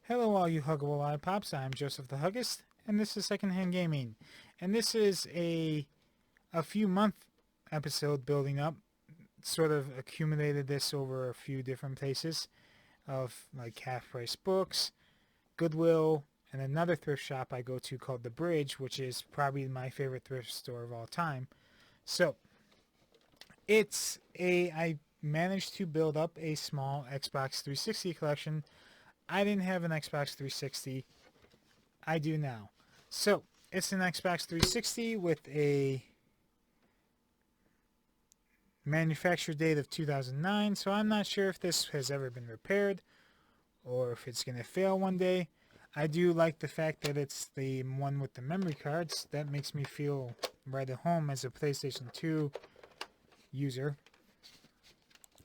Hello all you huggable lollipops, I'm Joseph the Huggist, and this is Secondhand Gaming. And this is a few month episode building up, sort of accumulated this over a few different places of like half price books, Goodwill, and another thrift shop I go to called The Bridge, which is probably my favorite thrift store of all time. So I managed to build up a small Xbox 360 collection. I didn't have an Xbox 360. I do now. So, it's an Xbox 360 with a manufacture date of 2009, so I'm not sure if this has ever been repaired or if it's going to fail one day. I do like the fact that it's the one with the memory cards. That makes me feel right at home as a PlayStation 2 user.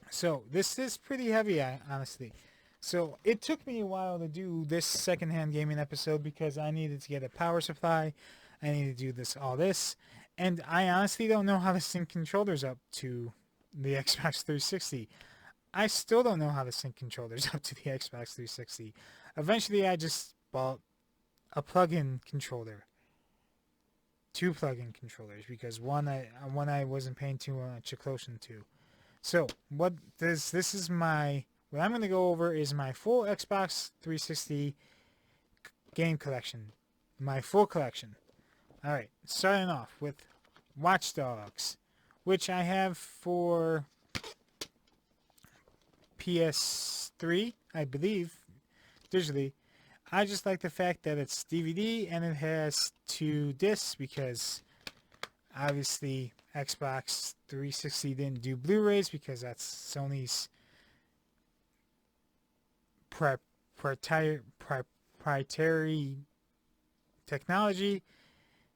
So, this is pretty heavy, honestly. So it took me a while to do this secondhand gaming episode because I needed to get a power supply. I needed to do all this. And I honestly don't know how to sync controllers up to the Xbox 360. I still don't know how to sync controllers up to the Xbox 360. Eventually I just bought a plug-in controller. Two plug-in controllers because one I wasn't paying too much attention to. So what I'm going to go over is my full Xbox 360 game collection. My full collection. Alright, starting off with Watch Dogs, which I have for PS3, I believe, digitally. I just like the fact that it's DVD and it has 2 discs because obviously Xbox 360 didn't do Blu-rays because that's Sony's proprietary technology.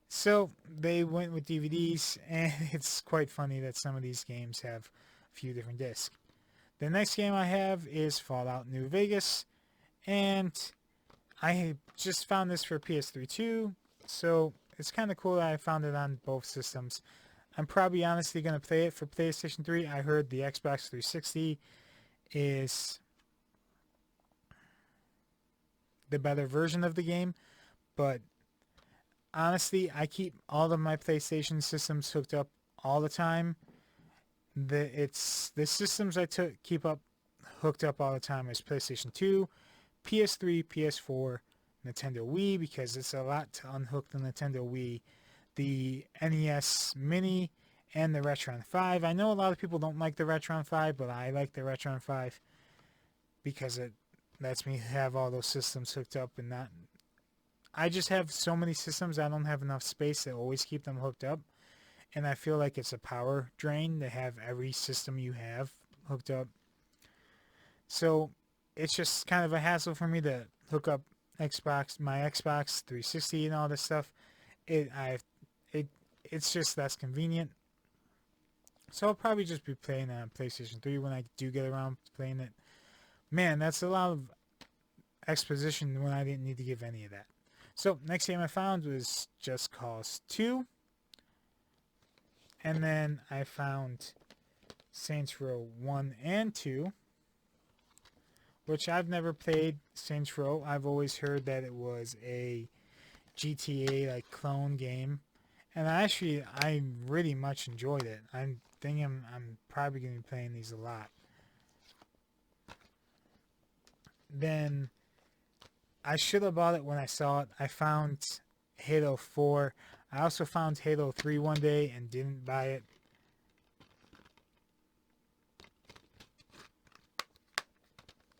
So they went with DVDs, and it's quite funny that some of these games have a few different discs. The next game I have is Fallout New Vegas, and I just found this for PS3 too, so it's kind of cool that I found it on both systems. I'm probably honestly going to play it for PlayStation 3. I heard the Xbox 360 is the better version of the game, but honestly, I keep all of my PlayStation systems hooked up all the time. The systems I keep hooked up all the time is PlayStation 2, PS3, PS4, Nintendo Wii, because it's a lot to unhook the Nintendo Wii, the NES Mini, and the Retron 5. I know a lot of people don't like the Retron 5, but I like the Retron 5 because it lets me have all those systems hooked up and not... I just have so many systems, I don't have enough space to always keep them hooked up. And I feel like it's a power drain to have every system you have hooked up. So it's just kind of a hassle for me to hook up my Xbox 360 and all this stuff. It's just less convenient. So I'll probably just be playing it on PlayStation 3 when I do get around to playing it. Man, that's a lot of exposition when I didn't need to give any of that. So, next game I found was Just Cause 2. And then I found Saints Row 1 and 2, which I've never played Saints Row. I've always heard that it was a GTA like clone game. And I really much enjoyed it. I'm thinking I'm probably going to be playing these a lot. Then I should have bought it when I saw it. I found Halo 4. I also found Halo 3 one day and didn't buy it.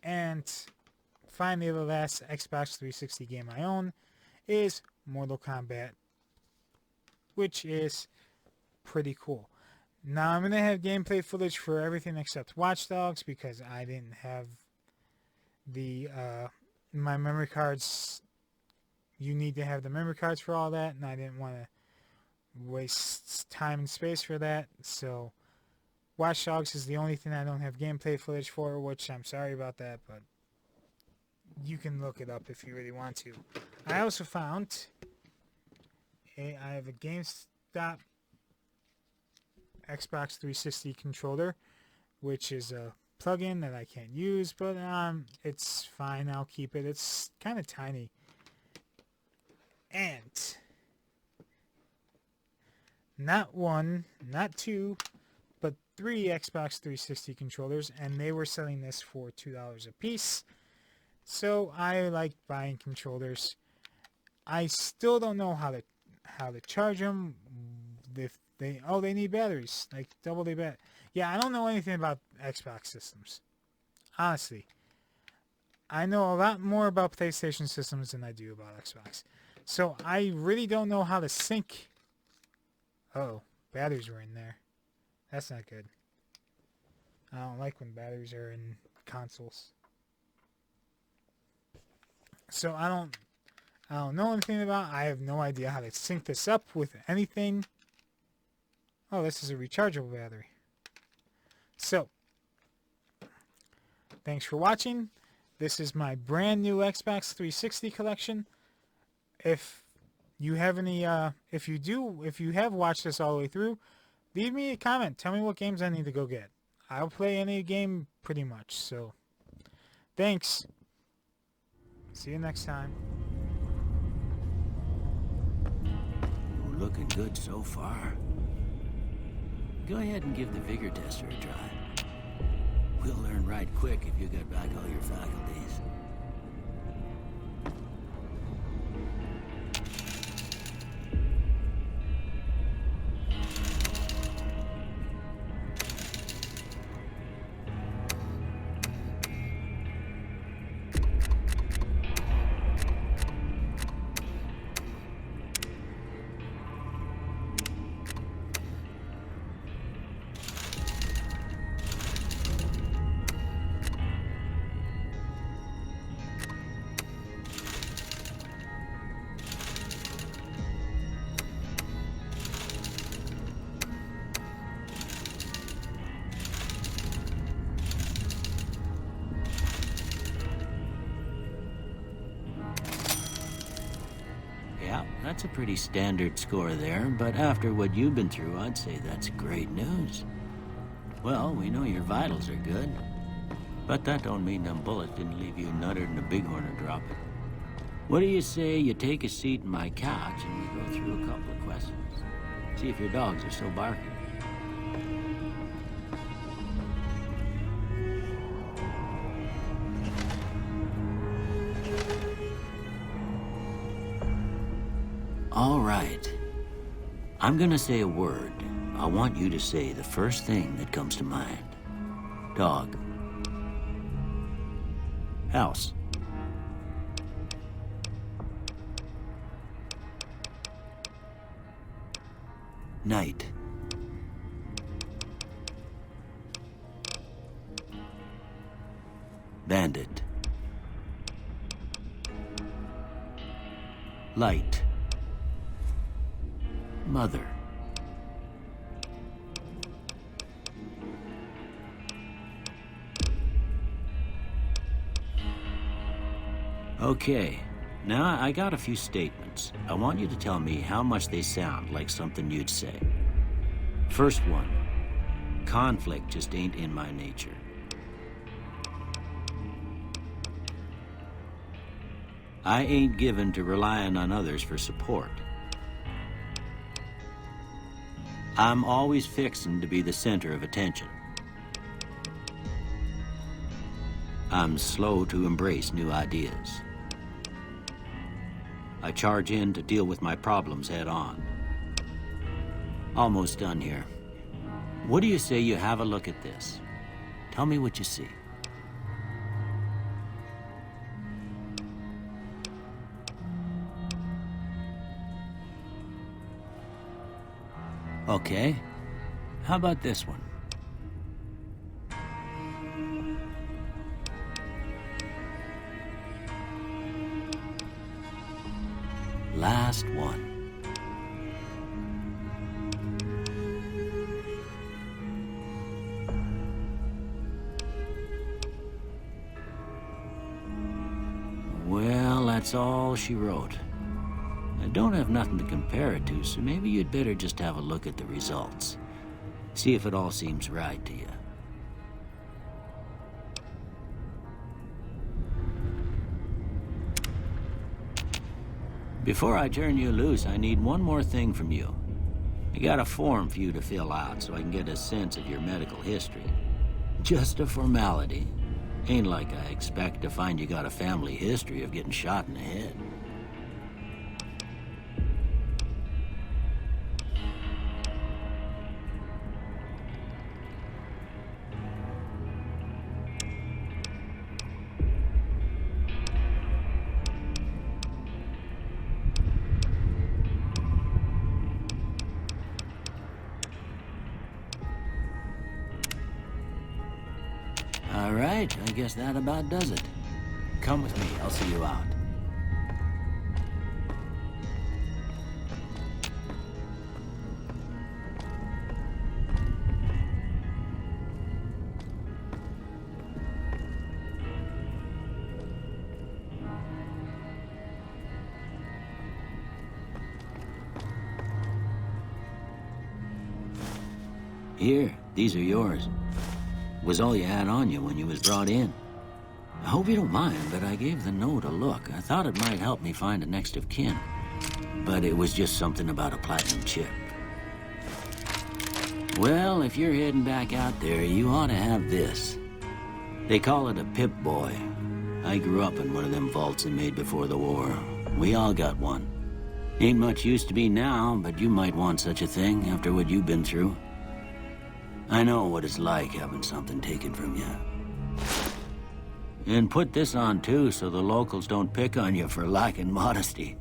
And finally, the last Xbox 360 game I own is Mortal Kombat, which is pretty cool. Now I'm going to have gameplay footage for everything except Watch Dogs because I didn't have my memory cards. You need to have the memory cards for all that, and I didn't want to waste time and space for that. So Watch Dogs is the only thing I don't have gameplay footage for, which I'm sorry about that, but you can look it up if you really want to. I also found I have a GameStop Xbox 360 controller, which is a plug-in that I can't use, but it's fine. I'll keep it. It's kind of tiny. And not one, not two, but 3 Xbox 360 controllers, and they were selling this for $2 a piece. So I like buying controllers. I still don't know how to charge them. If they need batteries, like double the bat. Yeah, I don't know anything about Xbox systems. Honestly, I know a lot more about PlayStation systems than I do about Xbox. So I really don't know how to sync. Oh, batteries were in there. That's not good. I don't like when batteries are in consoles. So I don't know anything about. I have no idea how to sync this up with anything. Oh, this is a rechargeable battery. So, thanks for watching. This is my brand new Xbox 360 collection. If you have any, if you have watched this all the way through, leave me a comment. Tell me what games I need to go get. I'll play any game pretty much. So, thanks. See you next time. You're looking good so far. Go ahead and give the vigor tester a try. We'll learn right quick if you get back all your faculties. Yeah, that's a pretty standard score there, but after what you've been through, I'd say that's great news. Well, we know your vitals are good, but that don't mean them bullets didn't leave you nuttered and a bighorn or drop it. What do you say you take a seat in my couch and we go through a couple of questions? See if your dogs are still barking. All right. I'm gonna say a word. I want you to say the first thing that comes to mind. Dog. House. Night. Bandit. Light. Mother. Okay, now I got a few statements. I want you to tell me how much they sound like something you'd say. First one, conflict just ain't in my nature. I ain't given to relying on others for support. I'm always fixin' to be the center of attention. I'm slow to embrace new ideas. I charge in to deal with my problems head on. Almost done here. What do you say you have a look at this? Tell me what you see. Okay, how about this one? Last one. Well, that's all she wrote. I don't have nothing to compare it to, so maybe you'd better just have a look at the results. See if it all seems right to you. Before I turn you loose, I need one more thing from you. I got a form for you to fill out so I can get a sense of your medical history. Just a formality. Ain't like I expect to find you got a family history of getting shot in the head. All right, I guess that about does it. Come with me, I'll see you out. Here, these are yours. Was all you had on you when you was brought in. I hope you don't mind, but I gave the note a look. I thought it might help me find a next of kin. But it was just something about a platinum chip. Well, if you're heading back out there, you ought to have this. They call it a Pip-Boy. I grew up in one of them vaults they made before the war. We all got one. Ain't much use to me now, but you might want such a thing after what you've been through. I know what it's like having something taken from you. And put this on too, so the locals don't pick on you for lacking modesty.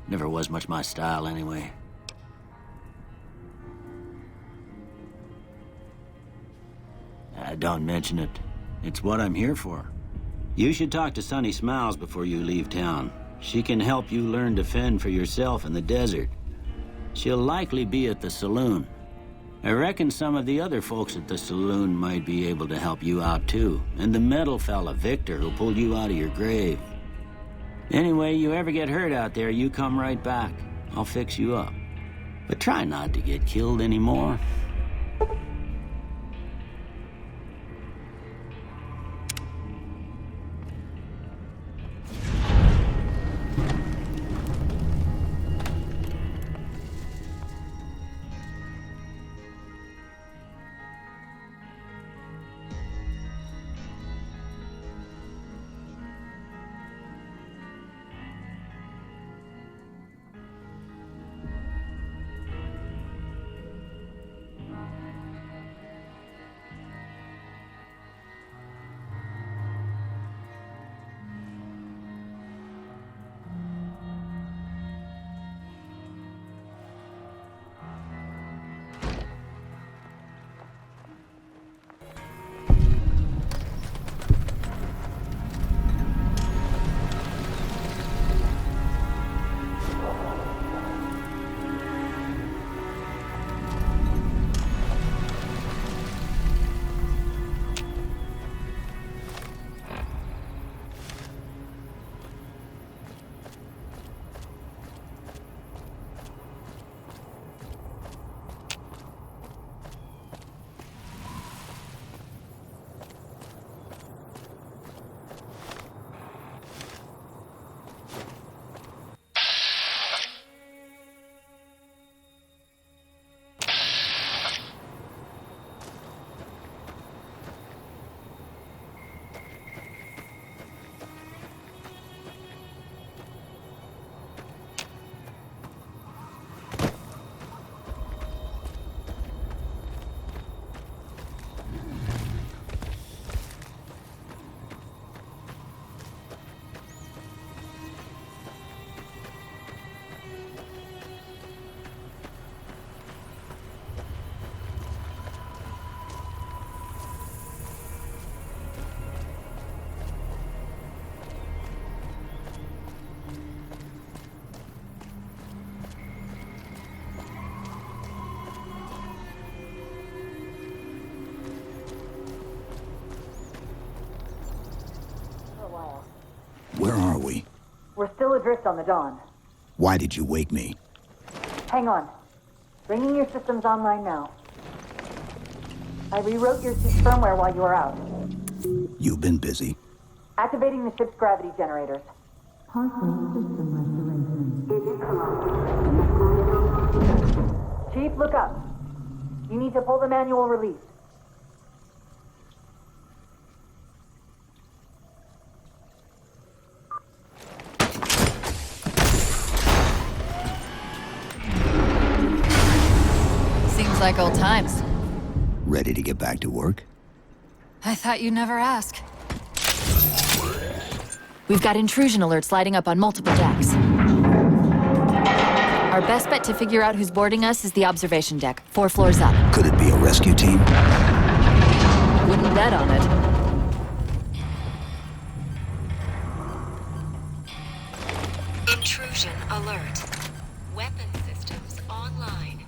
Never was much my style anyway. Don't mention it. It's what I'm here for. You should talk to Sunny Smiles before you leave town. She can help you learn to fend for yourself in the desert. She'll likely be at the saloon. I reckon some of the other folks at the saloon might be able to help you out too. And the metal fella, Victor, who pulled you out of your grave. Anyway, you ever get hurt out there, you come right back. I'll fix you up. But try not to get killed anymore. Where are we? We're still adrift on the Dawn. Why did you wake me? Hang on. Bringing your systems online now. I rewrote your suit's firmware while you were out. You've been busy. Activating the ship's gravity generators. Partial system restoration. Chief, look up. You need to pull the manual release. Seems like old times. Ready to get back to work? I thought you'd never ask. We've got intrusion alerts lighting up on multiple decks. Our best bet to figure out who's boarding us is the observation deck, 4 floors up. Could it be a rescue team? Wouldn't bet on it. Intrusion alert. Weapon systems online.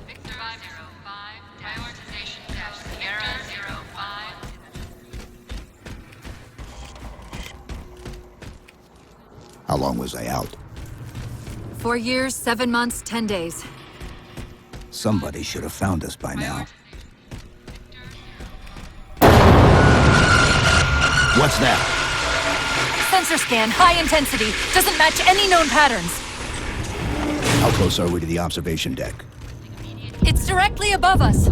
Victor 505, prioritization dash Sierra 05. How long was I out? 4 years, 7 months, 10 days. Somebody should have found us by now. What's that? Sensor scan, high intensity. Doesn't match any known patterns. How close are we to the observation deck? It's directly above us.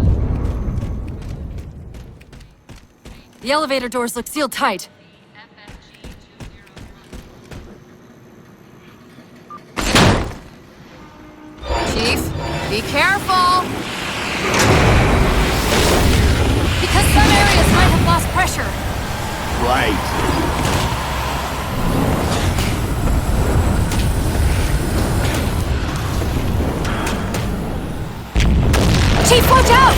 The elevator doors look sealed tight. Chief, be careful! Because some areas might have lost pressure. Right. Chief, watch out!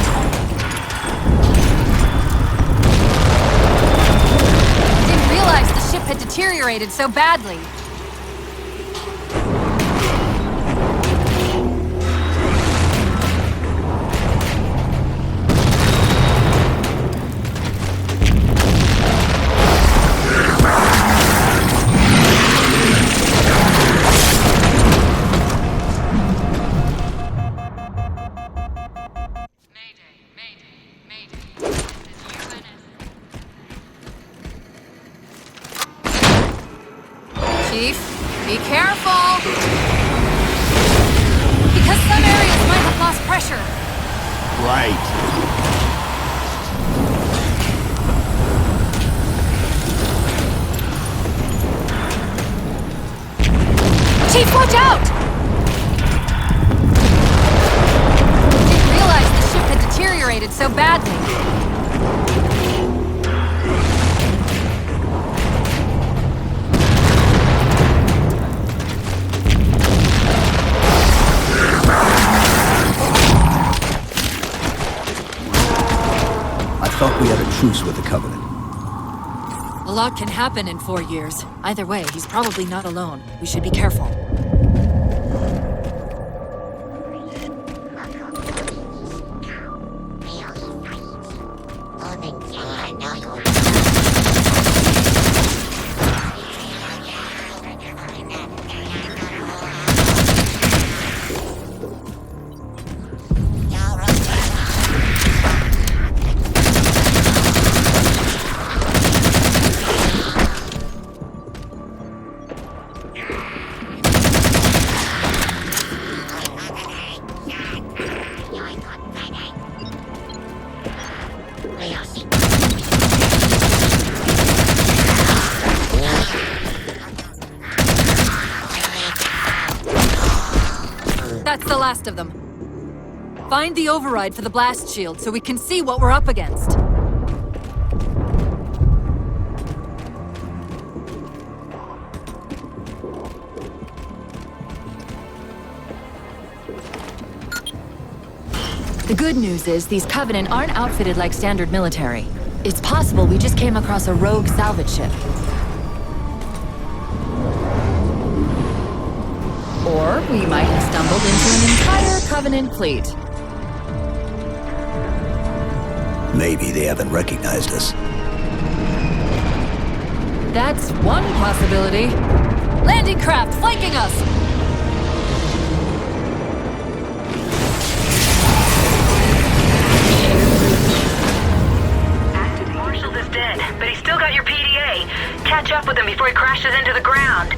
Didn't realize the ship had deteriorated so badly. Chief, be careful! Because some areas might have lost pressure. Right. Chief, watch out! Didn't realize the ship had deteriorated so badly. I thought we had a truce with the Covenant. A lot can happen in 4 years. Either way, he's probably not alone. We should be careful. That's the last of them. Find the override for the blast shield so we can see what we're up against. The good news is these Covenant aren't outfitted like standard military. It's possible we just came across a rogue salvage ship. Or we might have stumbled into an entire Covenant fleet. Maybe they haven't recognized us. That's one possibility. Landing craft flanking us! Marshall is dead, but he's still got your PDA. catch up with him before he crashes into the ground.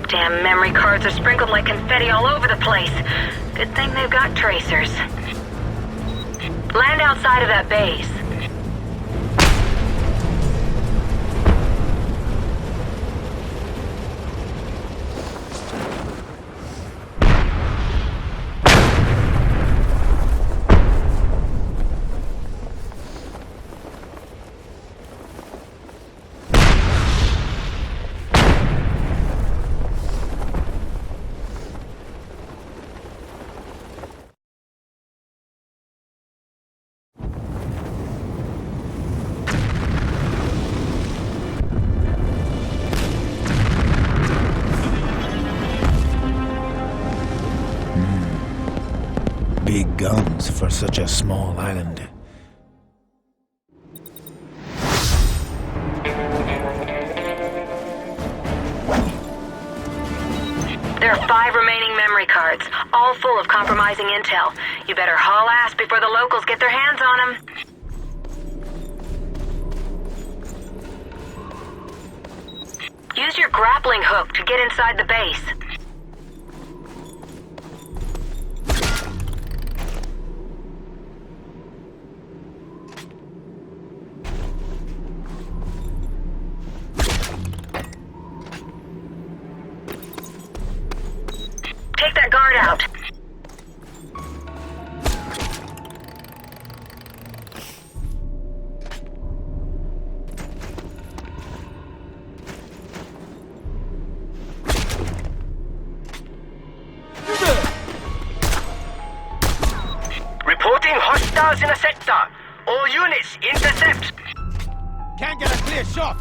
Damn memory cards are sprinkled like confetti all over the place. Good thing they've got tracers. Land outside of that base. Big guns for such a small island. There are 5 remaining memory cards, all full of compromising intel. You better haul ass before the locals get their hands on them. Use your grappling hook to get inside the base. Take that guard out. Reporting hostiles in the sector. All units, intercept. Can't get a clear shot.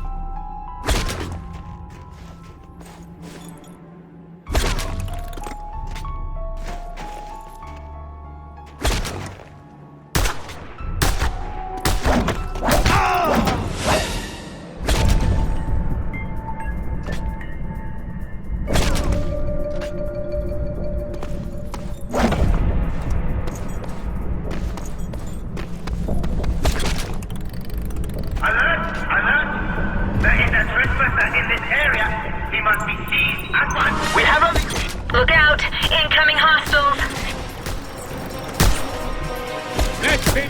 Alert! Alert! There is a trespasser in this area. He must be seized at once. We have a... Look out! Incoming hostiles! Let's be...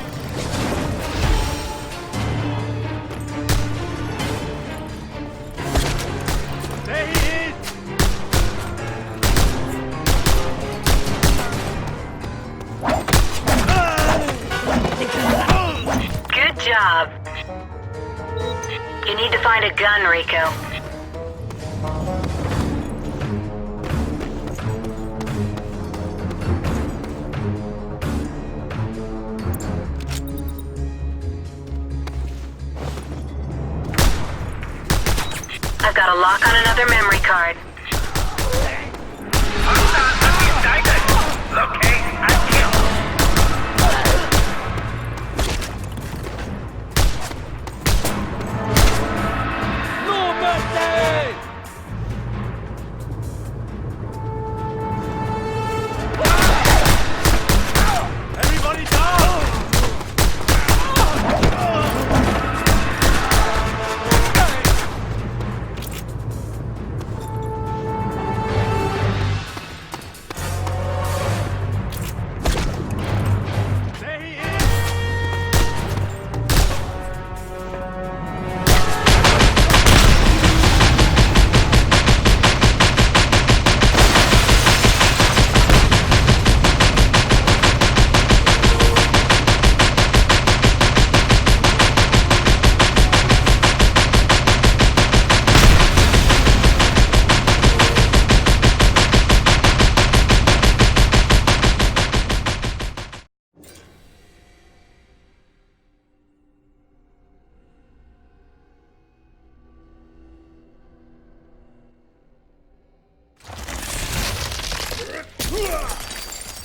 There he is! Good job. You need to find a gun, Rico. I've got a lock on another memory card. Locate and kill. No mercy! Everybody down!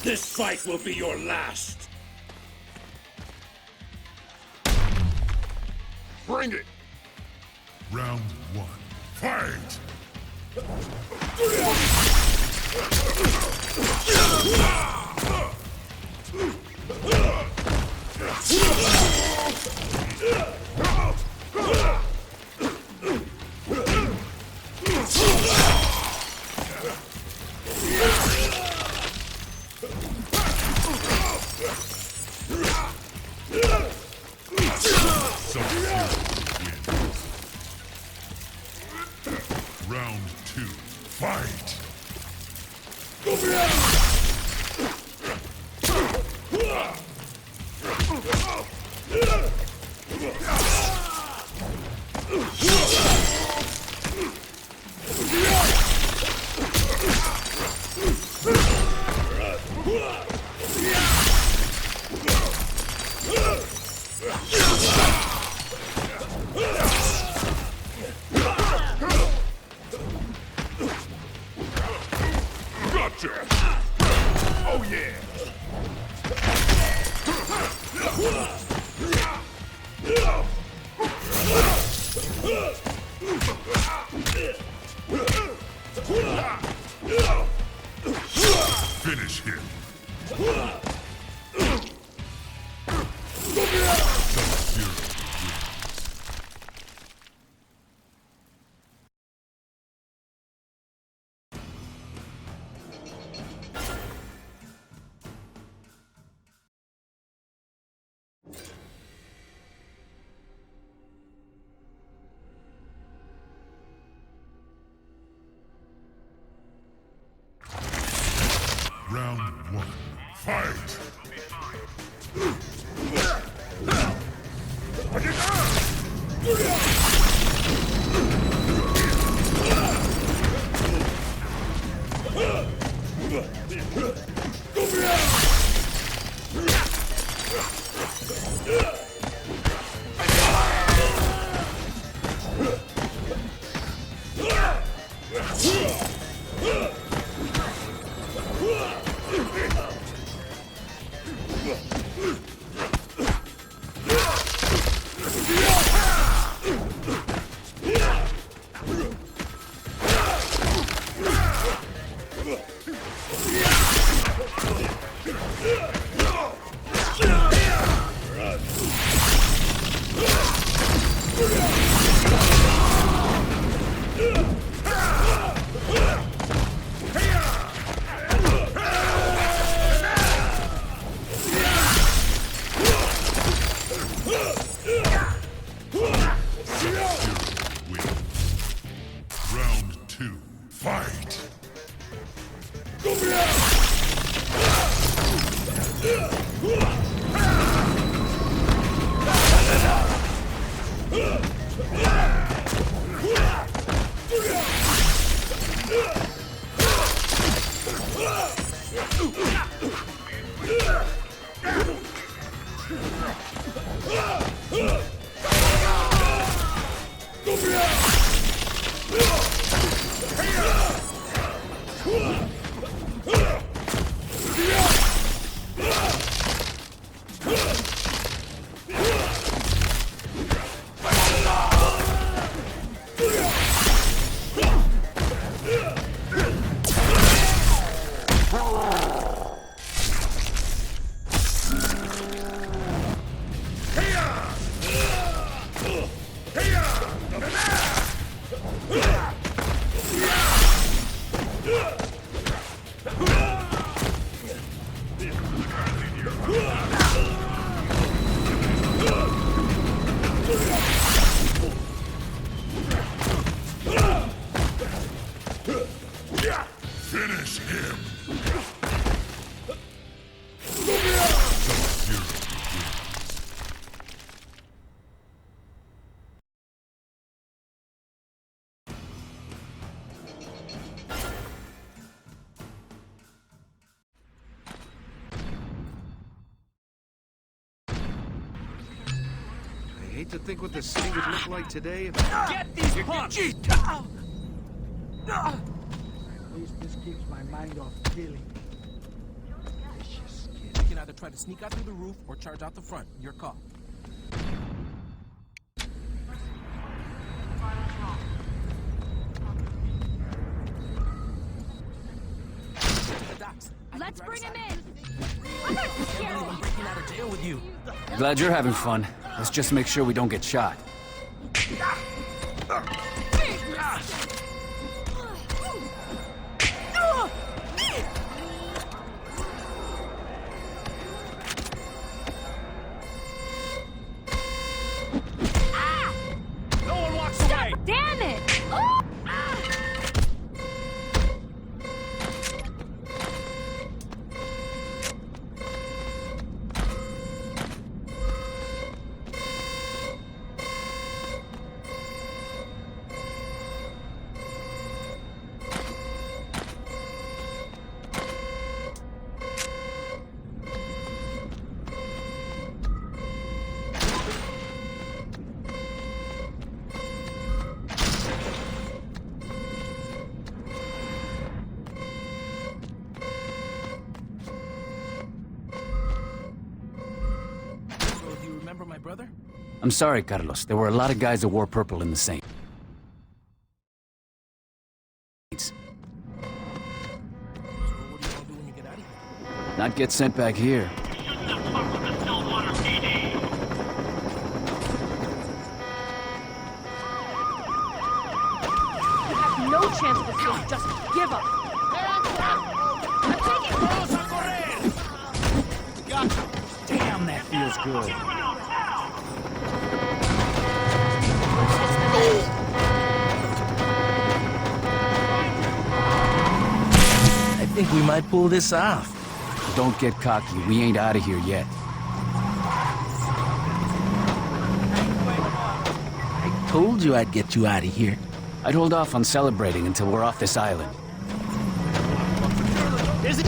This fight will be your last. Bring it! Round 1. Fight! Round 2. Fight! Gotcha! Oh yeah! Finish him! Sub-Zero wins. Round 1. Fight! Round 2. Fight! Finish him! Sub-Zero wins. I hate to think what the city would look like today if... Get these punks! At least this keeps my mind off killing. can either try to sneak out through the roof or charge out the front. Your call. Let's bring him in! I'm not scared! I'm breaking out of jail with you. Glad you're having fun. Let's just make sure we don't get shot. No one walks away! Damn it! Remember my brother? I'm sorry, Carlos. There were a lot of guys that wore purple in the Saints. So what do you want to do when you get out of here? Not get sent back here. You have no chance to escape. Just give up. I'm taking Gotcha! Damn, that feels good. I think we might pull this off. Don't get cocky. We ain't out of here yet. I told you I'd get you out of here. I'd hold off on celebrating until we're off this island. Is it?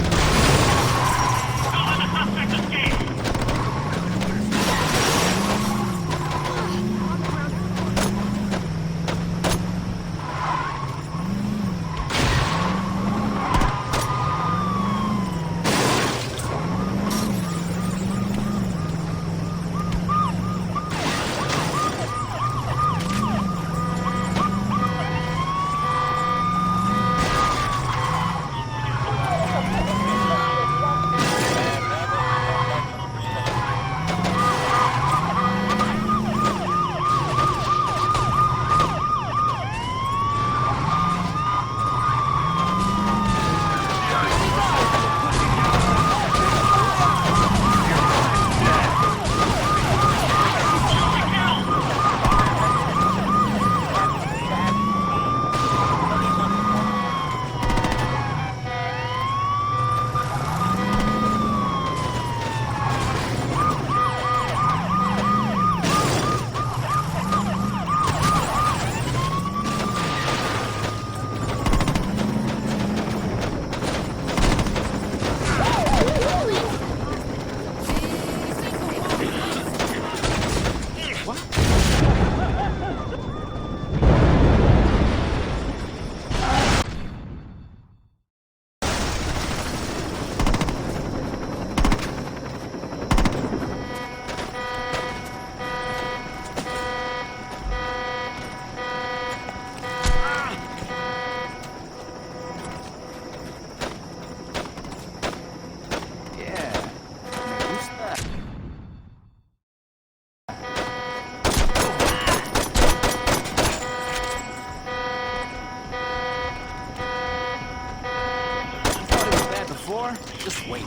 Just wait.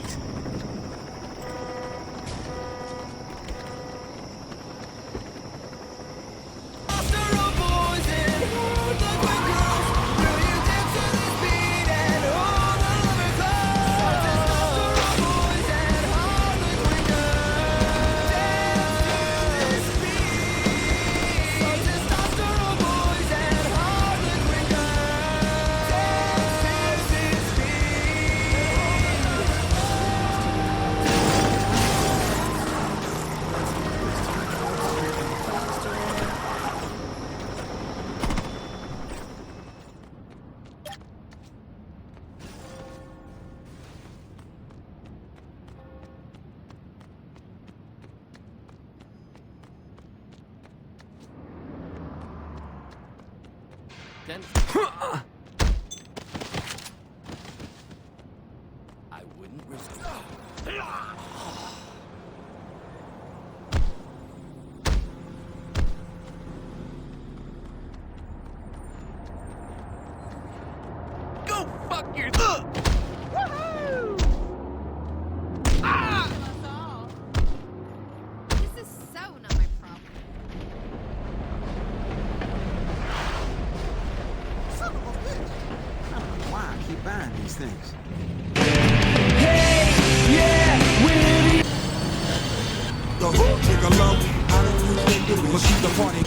Then I wouldn't risk it. Go fuck yourself! Woohoo! Ah! This is so not my problem. Son of a bitch! I don't know why I keep buying these things. The hook take a low. I don't usually do it, but keep the party.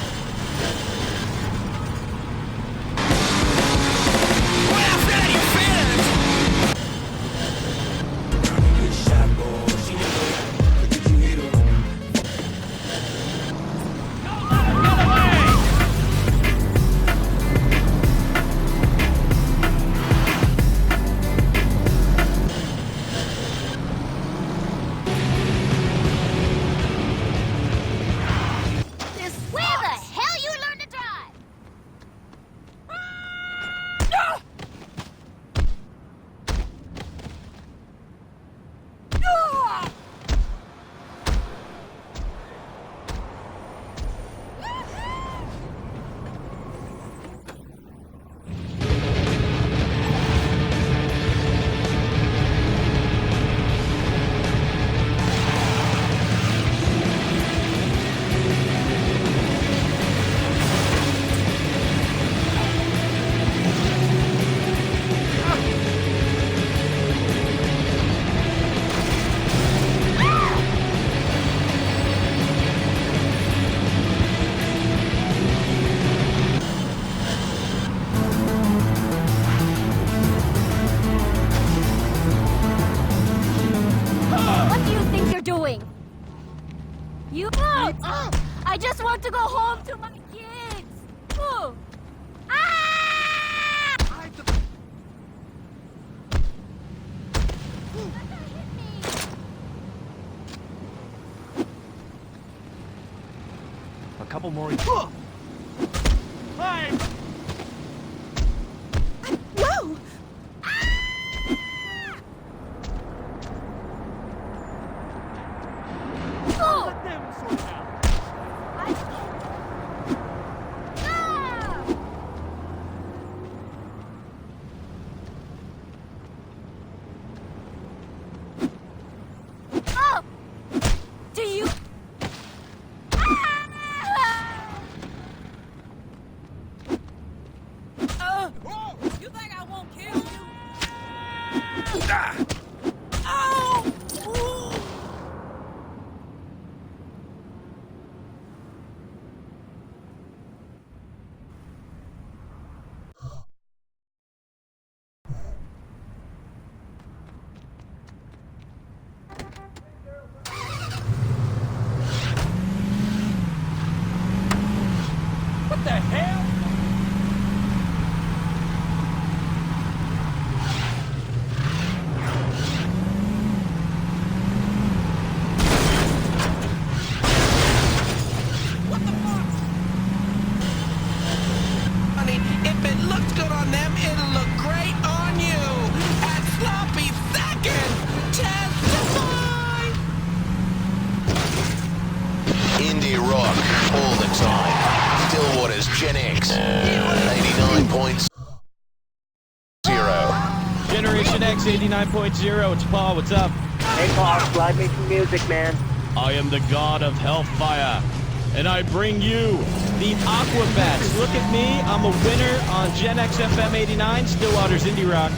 Where the hell you learned to drive? What do you think you're doing? You won't! I just want to go home to my kids! Oh. Ah! A couple more. Hey! Whoa! Oh! Let them sort it out. Oh! Do you? You think I won't kill you? Oh! Ooh. What the hell? Honey, if it looks good on them, it'll look great on you. At sloppy seconds, testify. Indie rock all the time. Stillwater's Gen X 89.0. Generation X 89.0. It's Paul. What's up? Hey Paul, slide me some music, man. I am the god of hellfire, and I bring you the Aquabats. Look at me. I'm a winner on Gen X FM 89, Stillwater's Indie Rock.